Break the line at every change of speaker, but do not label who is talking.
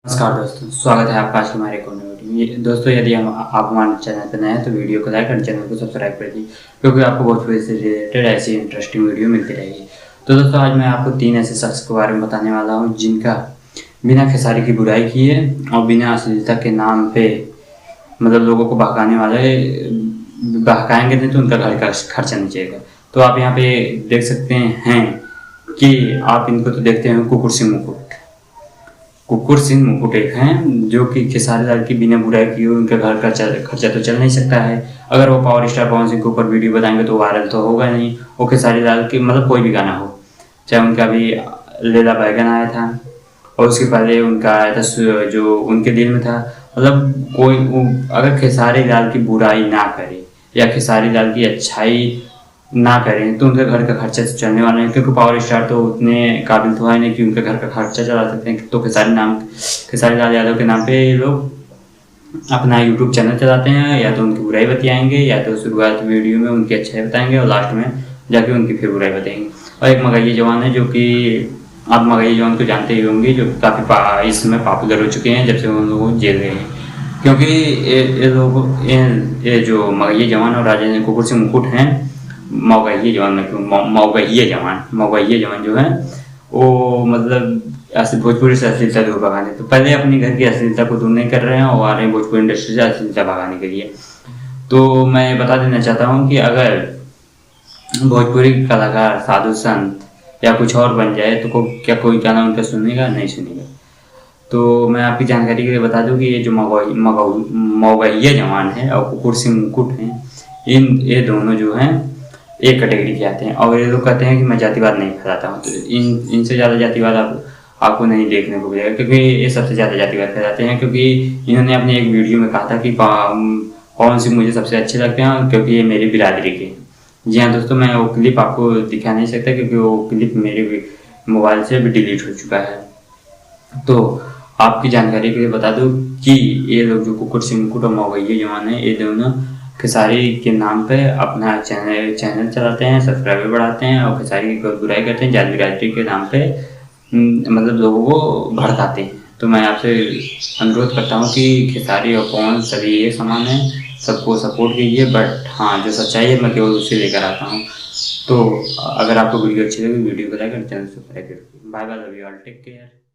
नमस्कार दोस्तों, स्वागत है आपका आज के हमारे एक और नई वीडियो में। दोस्तों, यदि आप हमारे चैनल पर नए हैं तो वीडियो को लाइक और चैनल को सब्सक्राइब कर दीजिए, क्योंकि आपको भोजपुरी से रिलेटेड ऐसी इंटरेस्टिंग वीडियो मिलती रहेगी। तो दोस्तों, आज मैं आपको 3 ऐसे शख्स के बारे में बताने वाला हूँ जिनका बिना खेसारी की बुराई किए और बिना अश्लीलता के नाम पे मतलब लोगों को बहकाएंगे नहीं तो उनका घर का खर्चा नहीं जाएगा। तो आप यहाँ पे देख सकते हैं कि आप इनको तो देखते हैं कुकुर सिंह मुकुट एक हैं जो कि खेसारी लाल की बिना बुराई किए उनका घर का खर्चा तो चल नहीं सकता है। अगर वो पावर स्टार पवन सिंह के ऊपर वीडियो बताएंगे तो वायरल तो होगा नहीं। वो खेसारी लाल की मतलब कोई भी गाना हो, चाहे उनका भी लेला बैगन आया था और उसके पहले उनका आया था जो उनके दिल में था। मतलब कोई अगर खेसारी लाल की बुराई ना करे या खेसारी लाल की अच्छाई ना करें तो उनके घर का खर्चा तो चलने वाला है, क्योंकि पावर स्टार तो उतने काबिल तो है नहीं कि उनके घर का खर्चा चला सकते हैं। तो खेसारी लाल यादव के नाम पे ये लोग अपना यूट्यूब चैनल चलाते हैं, या तो उनकी बुराई बताएंगे या तो शुरुआत वीडियो में उनकी अच्छाई बताएंगे और लास्ट में जाके उनकी फिर बुराई बताएंगे। और एक मगही जवान है जो कि आप मगही जवान को जानते ही होंगे, जो काफ़ी इस समय पॉपुलर हो चुके हैं जब से उन लोगों जेल गए हैं। क्योंकि ये जो मगही जवान और राजेंद्र कुकुर सिंह मुकुट हैं, मौगहिये जवान जो है वो मतलब ऐसे भोजपुरी से अश्लीलता दूर भगाने, तो पहले अपनी घर की अश्लीलता को दूर नहीं कर रहे हैं और आ रहे हैं भोजपुरी इंडस्ट्री से अश्लीलता भगाने के लिए। तो मैं बता देना चाहता हूँ कि अगर भोजपुरी कलाकार साधु संत या कुछ और बन जाए तो क्या कोई गाना उनका सुनेगा? नहीं सुनेगा। तो मैं आपकी जानकारी के लिए बता दूं कि ये जो मौगहिया जवान है और कुकुर सिंह मुकुट हैं, ये दोनों जो हैं एक कैटेगरी के आते हैं। और ये लोग कहते हैं कि मैं जातिवाद नहीं फैलाता हूँ, तो इनसे ज़्यादा जातिवाद आपको नहीं देखने को मिलेगा, क्योंकि ये सबसे ज़्यादा जातिवाद फैलाते हैं। क्योंकि इन्होंने अपने एक वीडियो में कहा था कि पवन सिंह मुझे सबसे अच्छे लगते हैं क्योंकि ये मेरी बिरादरी के। जी हाँ दोस्तों, मैं वो क्लिप आपको दिखा नहीं सकता क्योंकि वो क्लिप मेरे मोबाइल से भी डिलीट हो चुका है। तो आपकी जानकारी के लिए बता दूं कि ये लोग जो कुकुर सिंह मुकुट और मौगहिया जवान है, ये दोनों खेसारी के नाम पे अपना चैनल चलाते हैं, सब्सक्राइबर बढ़ाते हैं और खेसारी की बुराई करते हैं, जात बिरादरी के नाम पे मतलब लोगों को भड़काते हैं। तो मैं आपसे अनुरोध करता हूँ कि खेसारी और पवन सभी एक समान है, सबको सपोर्ट कीजिए, बट हाँ जो सच्चाई है मैं केवल उसे लेकर आता हूँ। तो अगर आपको वीडियो अच्छी लगी वीडियो को लाइक और चैनल सब्सक्राइब करिए। Bye bye, love you all, take care.